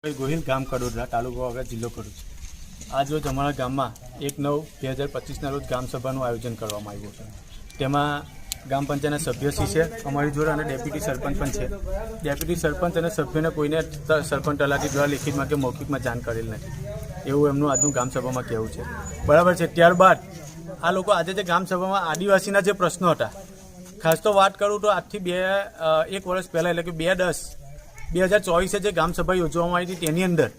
ગોહિલ ગામ કડોદરા તાલુકો વાગડ જિલ્લો ભરૂચ। આજ રોજ અમારા ગામમાં 1/9/2025ના રોજ ગામ સભાનું આયોજન કરવામાં આવ્યું છે। તેમાં ગામ પંચાયતના સભ્યશ્રી છે અમારી જોડે અને ડેપ્યુટી સરપંચ પણ છે। ડેપ્યુટી સરપંચ અને સભ્યોને કોઈને સરપંચ તલાટી દ્વારા લેખિતમાં કે મૌખિકમાં જાણ કરેલ નથી, એવું એમનું આજનું ગામ સભામાં કહેવું છે। બરાબર છે। ત્યારબાદ આ લોકો આજે જે ગામ સભામાં આદિવાસીના જે પ્રશ્નો હતા, ખાસ તો વાત કરું તો આજથી એક વર્ષ પહેલાં એટલે કે 2/10/2024 જે ગામ સભા યોજવામાં આવી હતી તેની અંદર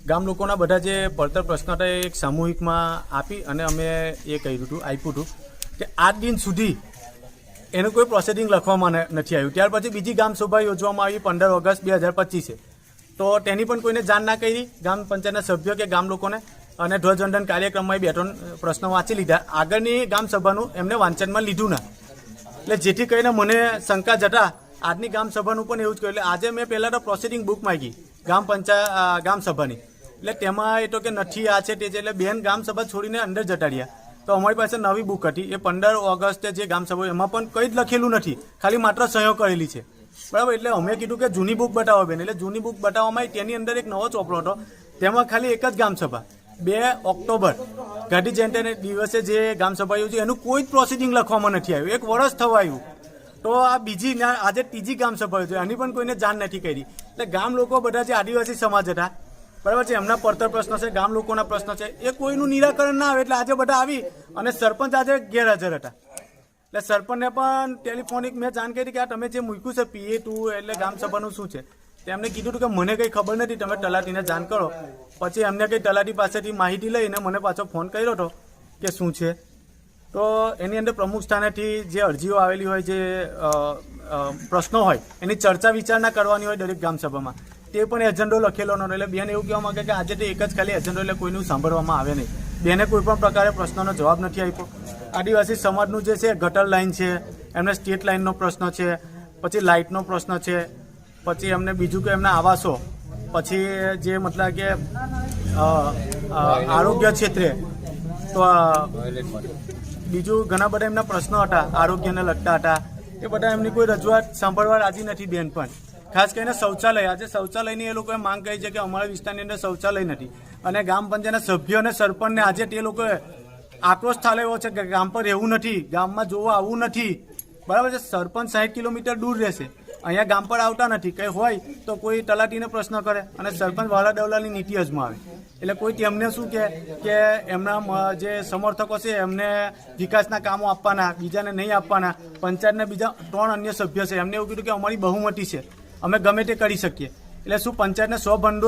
ગામ લોકોના બધા જે પડતર પ્રશ્નો હતા એ એક સામૂહિકમાં આપી અને અમે એ આપ્યું હતું કે આજ દિન સુધી એનું કોઈ પ્રોસિડિંગ લખવામાં નથી આવ્યું। ત્યાર પછી બીજી ગામ સભા યોજવામાં આવી 15 ઓગસ્ટ 2025 તો તેની પણ કોઈને જાણ ના કરી ગામ પંચાયતના સભ્યો કે ગામ લોકોને, અને ધ્વજવંદન કાર્યક્રમમાં 2-3 પ્રશ્નો વાંચી લીધા, આગળની ગામ સભાનું એમને વાંચનમાં લીધું ના, એટલે જેથી કરીને મને શંકા જતા આજની ગામ સભાનું પણ એવું જ કહ્યું। એટલે આજે મેં પહેલાં તો પ્રોસિડિંગ બુક માંગી ગામ સભાની, એટલે તેમાં એ તો કે નથી આ છે તે છે, એટલે બેન ગામ સભા છોડીને અંદર જતા રહ્યા। તો અમારી પાસે નવી બુક હતી એ 15 ઓગસ્ટે જે ગામ સભા એમાં પણ કંઈ જ લખેલું નથી, ખાલી માત્ર સહીઓ કરેલી છે, બરાબર। એટલે અમે કીધું કે જૂની બુક બતાવો બેન, એટલે જૂની બુક બતાવવામાં આવી, તેની અંદર એક નવો ચોપડો હતો, તેમાં ખાલી એક જ ગામ સભા 2 ઓક્ટોબર ગાંધી જયંતિના દિવસે જે ગામ સભા યોજી એનું કોઈ જ પ્રોસિડિંગ લખવામાં નથી આવ્યું, 1 વર્ષ થવા આવ્યું। તો આ બીજી આજે ત્રીજી ગામ સભા છે, આની પણ કોઈને જાણ નથી કરી। એટલે ગામ લોકો બધા જે આદિવાસી સમાજ હતા, બરાબર છે, એમના પડતર પ્રશ્નો છે, ગામ લોકોના પ્રશ્નો છે, એ કોઈનું નિરાકરણ ના આવે, એટલે આજે બધા આવી અને સરપંચ આજે ગેરહાજર હતા। એટલે સરપંચને પણ ટેલિફોનિક મેં જાણ કરી કે આ તમે જે મૂક્યું છે PA2 એટલે ગામ સભાનું શું છે, તેમને કીધું હતું કે મને કંઈ ખબર નથી, તમે તલાટીને જાણ કરો। પછી એમને કંઈ તલાટી પાસેથી માહિતી લઈને મને પાછો ફોન કર્યો હતો કે શું છે, તો એની અંદર પ્રમુખ સ્થાનેથી જે અરજીઓ આવેલી હોય, જે પ્રશ્નો હોય એની ચર્ચા વિચારણા કરવાની હોય દરેક ગામ સભામાં, તે પણ એજન્ડો લખેલો નહોતો। એટલે બેન એવું કહેવા માંગે કે આજે તો એક જ ખાલી એજન્ડો, એટલે કોઈનું સાંભળવામાં આવે નહીં। બેને કોઈ પણ પ્રકારે પ્રશ્નોનો જવાબ નથી આપ્યો। આદિવાસી સમાજનું જે છે ગટર લાઇન છે, એમને સ્ટેટ લાઇનનો પ્રશ્ન છે, પછી લાઇટનો પ્રશ્ન છે, પછી એમને બીજું કે એમના આવાસો, પછી જે મતલબ કે આરોગ્ય ક્ષેત્રે તો બીજું ઘણા બધા એમના પ્રશ્નો હતા, આરોગ્યને લગતા હતા, એ બધા એમની કોઈ રજૂઆત સાંભળવા રાજી નથી બેન। પણ ખાસ કરીને શૌચાલય, આજે શૌચાલયની એ લોકોએ માંગ કરી છે કે અમારા વિસ્તારની અંદર શૌચાલય નથી, અને ગામ પંચાયતના સભ્યો અને સરપંચને આજે તે લોકોએ આક્રોશ ઠાલવ્યો છે કે ગામ પર રહેવું નથી, ગામમાં જોવા આવવું નથી, બરાબર છે। સરપંચ 60 કિલોમીટર દૂર રહેશે, અહીંયા ગામ પર આવતા નથી, કંઈ હોય તો કોઈ તલાટીને પ્રશ્ન કરે અને સરપંચ વાલા દવલાની નીતિ અજમાવે। એટલે કોઈ તેમને શું કે એમના જે સમર્થકો છે એમને વિકાસના કામો આપવાના, બીજાને નહીં આપવાના। પંચાયતના બીજા 3 અન્ય સભ્ય છે, એમને એવું કીધું કે અમારી બહુમતી છે, અમે ગમે તે કરી શકીએ। એટલે શું પંચાયતને 100 ભંડોળ